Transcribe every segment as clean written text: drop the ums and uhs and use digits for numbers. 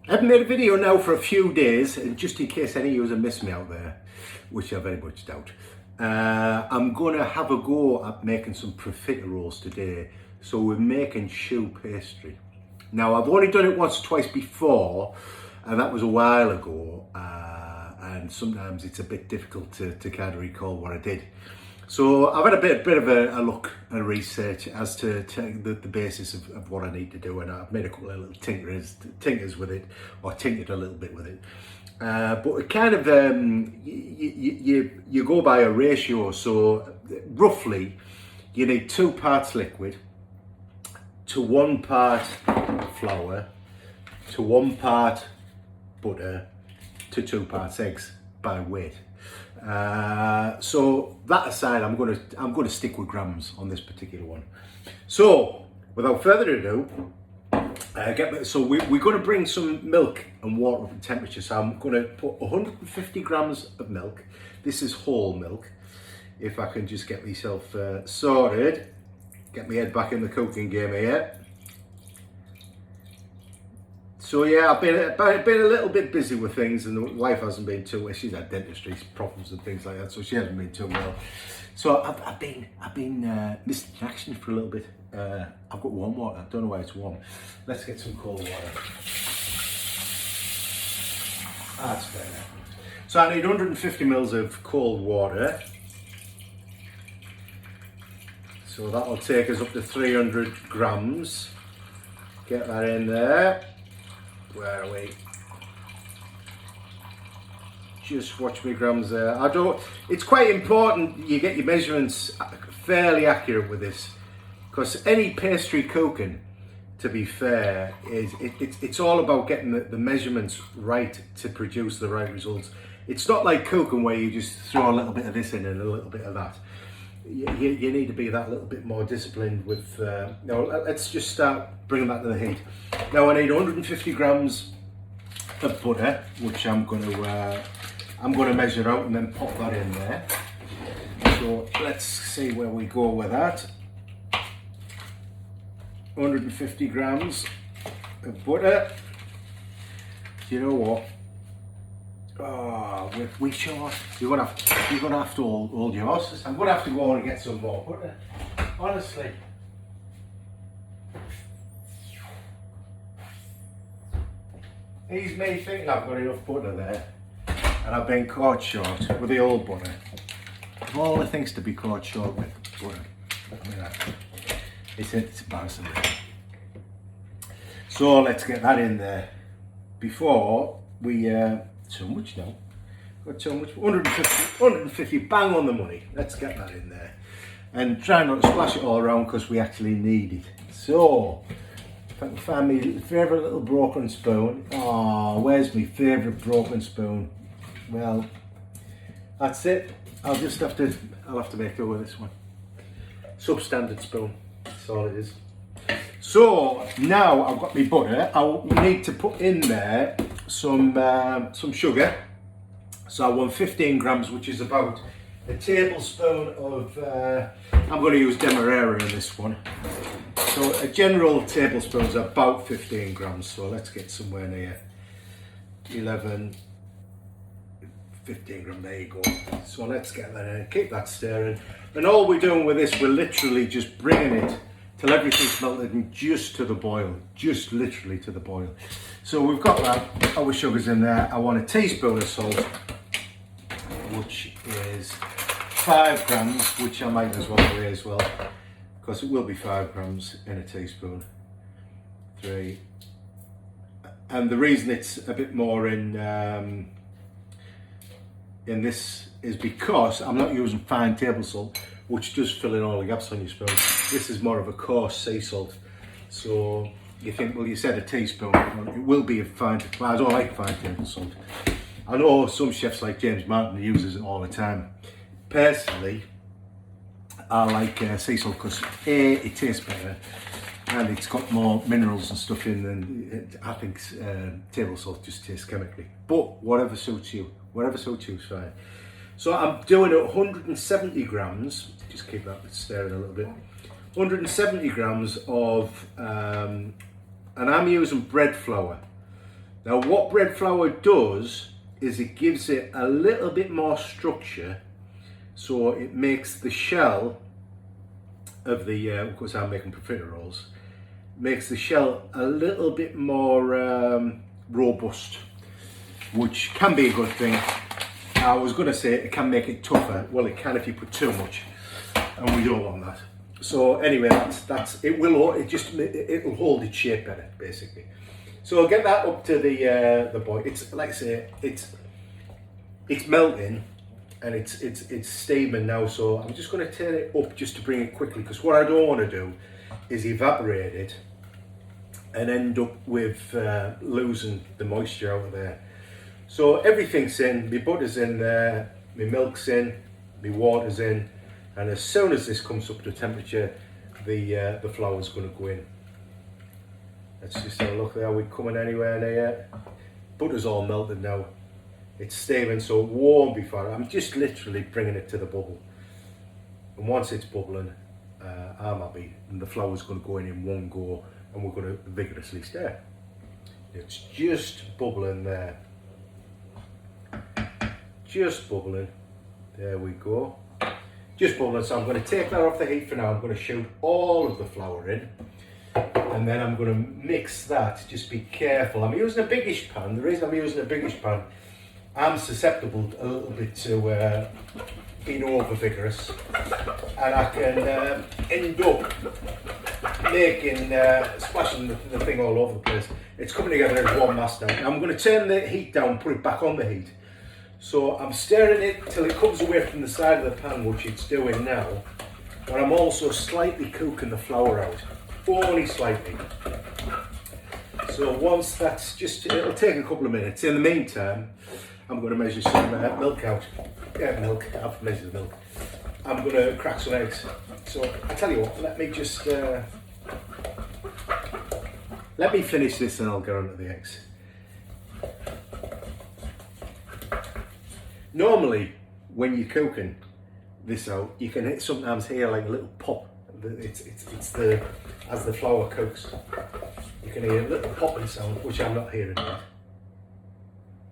I haven't made a video now for a few days, and just in case any of you have missed me out there, which I very much doubt, I'm going to have a go at making some profiteroles today. So we're making choux pastry. Now I've only done it once or twice before, and that was a while ago, and sometimes it's a bit difficult to kind of recall what I did. So I've had a bit of a look and research as to the basis of what I need to do, and I've made a couple of little tinkers with it, or tinkered a little bit with it. But it kind of you go by a ratio. So roughly, you need 2 parts liquid to 1 part flour to 1 part butter to 2 parts eggs by weight. So that aside, I'm going to stick with grams on this particular one. So without further ado, we're going to bring some milk and water up in temperature. So I'm going to put 150 grams of milk. This is whole milk. If I can just get myself sorted, get my head back in the cooking game here. So yeah, I've been a little bit busy with things, and the wife hasn't been too well. She's had dentistry problems and things like that, so she hasn't been too well. So I've been missing action for a little bit. I've got warm water. I don't know why it's warm. Let's get some cold water. That's better. So I need 150 mils of cold water. So that'll take us up to 300 grams. Get that in there. Where are we? Just watch me grams there. It's quite important you get your measurements fairly accurate with this, because any pastry cooking, to be fair, it's all about getting the measurements right to produce the right results. It's not like cooking where you just throw a little bit of this in and a little bit of that. You need to be that little bit more disciplined with. Now let's just start bringing that to the heat. Now I need 150 grams of butter, which I'm going to measure out and then pop that in there. So let's see where we go with that. 150 grams of butter. Do you know what? Oh, we sure you're gonna have to hold your horses. I'm gonna have to go and get some more butter. Honestly. He's me thinking I've got enough butter there, and I've been caught short with the old butter. Of all the things to be caught short with butter, look at that. It's embarrassing. So let's get that in there before we. So much now. Got so much. 150, bang on the money. Let's get that in there, and try not to splash it all around because we actually need it. So. If I can find my favourite little broken spoon. Oh, where's my favourite broken spoon? Well, that's it. I'll have to make do with this one. Substandard spoon. That's all it is. So now I've got my butter. I need to put in there some sugar. So I want 15 grams, which is about a tablespoon of. I'm going to use Demerara in this one. So a general tablespoon is about 15 grams, so let's get somewhere near 11, 15 grams, there you go. So let's get that in, keep that stirring. And all we're doing with this, we're literally just bringing it till everything's melted and just to the boil, just literally to the boil. So we've got that, our sugar's in there. I want a teaspoon of salt, which is 5 grams, which I might as well weigh as well, because it will be 5 grams in a teaspoon. 3, and the reason it's a bit more in this is because I'm not using fine table salt, which does fill in all the gaps on your spoon. This is more of a coarse sea salt. So you think, well, you said a teaspoon, well, it will be a fine. Well, I don't like fine table salt. I know some chefs like James Martin uses it all the time. Personally, I like sea salt because A, it tastes better, and it's got more minerals and stuff in than I think table salt just tastes chemically. But whatever suits you is fine. So I'm doing 170 grams, just keep that stirring a little bit, 170 grams of, and I'm using bread flour. Now what bread flour does is it gives it a little bit more structure, so it makes the shell of the, of course I'm making profiteroles, makes the shell a little bit more robust, which can be a good thing. I was going to say it can make it tougher. Well, it can if you put too much, and we don't want that. So anyway, that's it. It'll hold its shape better, basically. So I'll get that up to the boil. It's like I say, it's melting, and it's steaming now. So I'm just going to turn it up just to bring it quickly, because what I don't want to do is evaporate it and end up with losing the moisture out of there. So everything's in, my butter's in there, my milk's in, my water's in, and as soon as this comes up to temperature, the flour's going to go in. Let's just have a look there. Are we coming anywhere near? Butter's all melted now. It's steaming, so it won't be far. I'm just literally bringing it to the bubble. And once it's bubbling, I'm happy, and the flour's going to go in one go, and we're going to vigorously stir. It's just bubbling there. Just bubbling. There we go. Just bubbling. So I'm going to take that off the heat for now. I'm going to shoot all of the flour in, and then I'm going to mix that. Just be careful. I'm using a biggish pan. The reason I'm using a biggish pan, I'm susceptible a little bit to being over vigorous, and I can end up making splashing the thing all over the place. It's coming together as one mass now. I'm going to turn the heat down, put it back on the heat. So I'm stirring it till it comes away from the side of the pan, which it's doing now, but I'm also slightly cooking the flour out, only slightly. So once that's just, it'll take a couple of minutes. In the meantime, I'm going to measure some milk out. Milk, I've measured the milk. I'm going to crack some eggs. So I tell you what, let me just, let me finish this and I'll get on to the eggs. Normally, when you're cooking this out, you can sometimes hear like a little pop. It's the, as the flour cooks, you can hear a little popping sound, which I'm not hearing yet.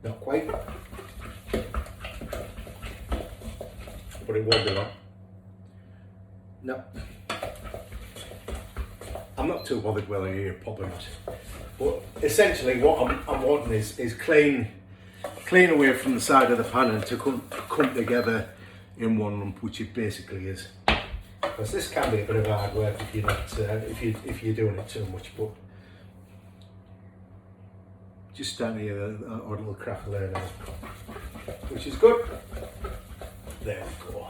Not quite. But it won't be long. No. I'm not too bothered whether you hear pop or not. But essentially what I'm wanting is clean away from the side of the pan and to come together in one lump, which it basically is. Because this can be a bit of hard work if you're not if you're doing it too much, but just starting to hear a little crackle there now, which is good. There we go.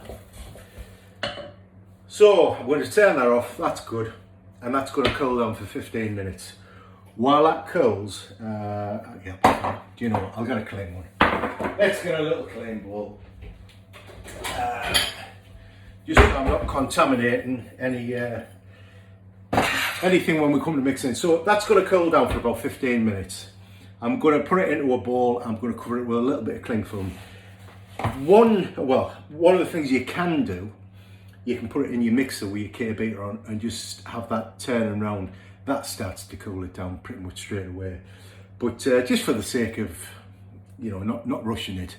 So I'm going to turn that off. That's good, and that's going to cool down for 15 minutes. While that cools, yeah, do you know what? I'll get a clean one. Let's get a little clean bowl. Just so I'm not contaminating anything when we come to mixing. So that's going to cool down for about 15 minutes. I'm going to put it into a bowl. I'm going to cover it with a little bit of cling film. One of the things you can do, you can put it in your mixer with your K-beater on and just have that turning round. That starts to cool it down pretty much straight away. But just for the sake of, you know, not rushing it,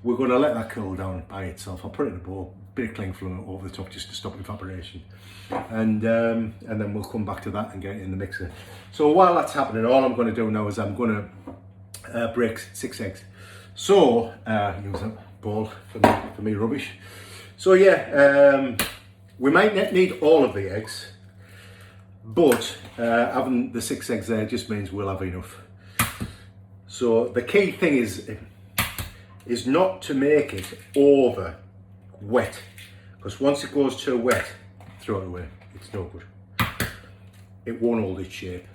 we're going to let that cool down by itself. I'll put it in a bowl, bit of cling film over the top just to stop evaporation, and then we'll come back to that and get it in the mixer. So while that's happening, all I'm going to do now is I'm going to break 6 eggs. So use that bowl for me rubbish. So yeah, we might need all of the eggs, but having the 6 eggs there just means we'll have enough. So the key thing is not to make it over wet, because once it goes too wet, throw it away. It's no good. It won't hold its shape,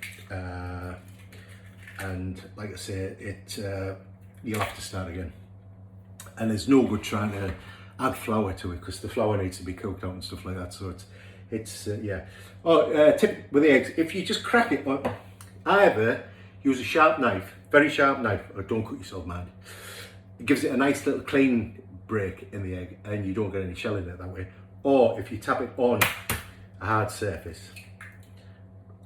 and like I say, you'll have to start again. And there's no good trying to add flour to it, because the flour needs to be cooked out and stuff like that. So it's yeah. Tip with the eggs: if you just crack it, either use a sharp knife, very sharp knife, or don't cut yourself mad. It gives it a nice little clean break in the egg, and you don't get any shell in it that way. Or if you tap it on a hard surface,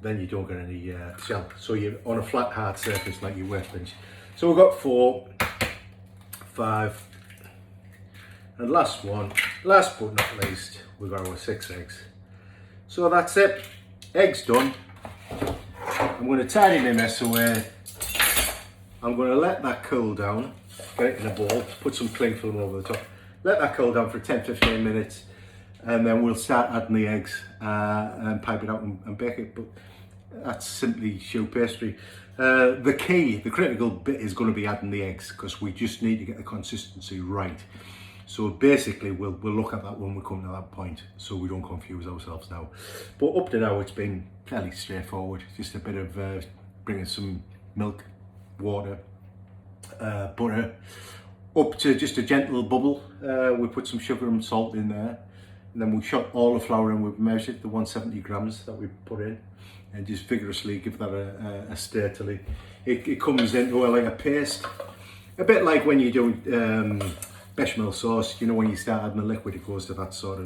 then you don't get any shell. So you're on a flat hard surface like your workbench. So we've got 4, 5, and last but not least, we've got our 6 eggs. So that's it, eggs done. I'm going to tidy my mess away. I'm going to let that cool down, get it in a bowl, put some cling film over the top, let that cool down for 10-15 minutes, and then we'll start adding the eggs and pipe it out and bake it. But that's simply choux pastry. The critical bit is going to be adding the eggs, because we just need to get the consistency right. So basically we'll look at that when we come to that point, so we don't confuse ourselves now. But up to now it's been fairly straightforward. Just a bit of bringing some milk, water, butter, up to just a gentle bubble. We put some sugar and salt in there, and then we shot all the flour and we've measured the 170 grams that we put in, and just vigorously give that a stir till it comes into like a paste, a bit like when you do bechamel sauce. You know, when you start adding the liquid, it goes to that sort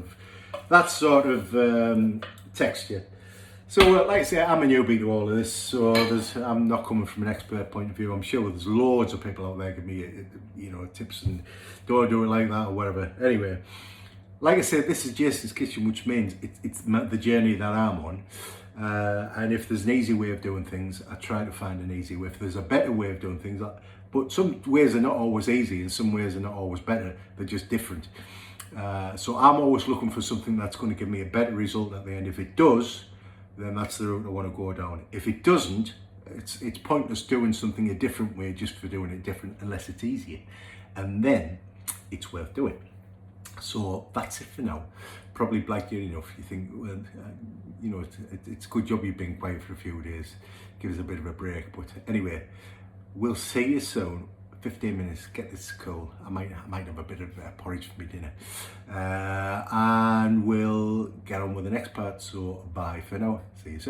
of texture. So like I say, I'm a newbie to all of this, so I'm not coming from an expert point of view. I'm sure there's loads of people out there giving me, you know, tips and don't do it like that or whatever. Anyway, like I said, this is Jason's Kitchen, which means it's the journey that I'm on. And if there's an easy way of doing things, I try to find an easy way. If there's a better way of doing things, but some ways are not always easy and some ways are not always better. They're just different. So I'm always looking for something that's going to give me a better result at the end. If it does, then that's the route I want to go down. If it doesn't, it's pointless doing something a different way just for doing it different, unless it's easier, and then it's worth doing. So that's it for now. Probably blanked you enough. You think, well, you know, it's a good job you've been quiet for a few days. Give us a bit of a break. But anyway, we'll see you soon. 15 minutes, get this cool. I might have a bit of porridge for my dinner. And we'll get on with the next part. So bye for now. See you soon.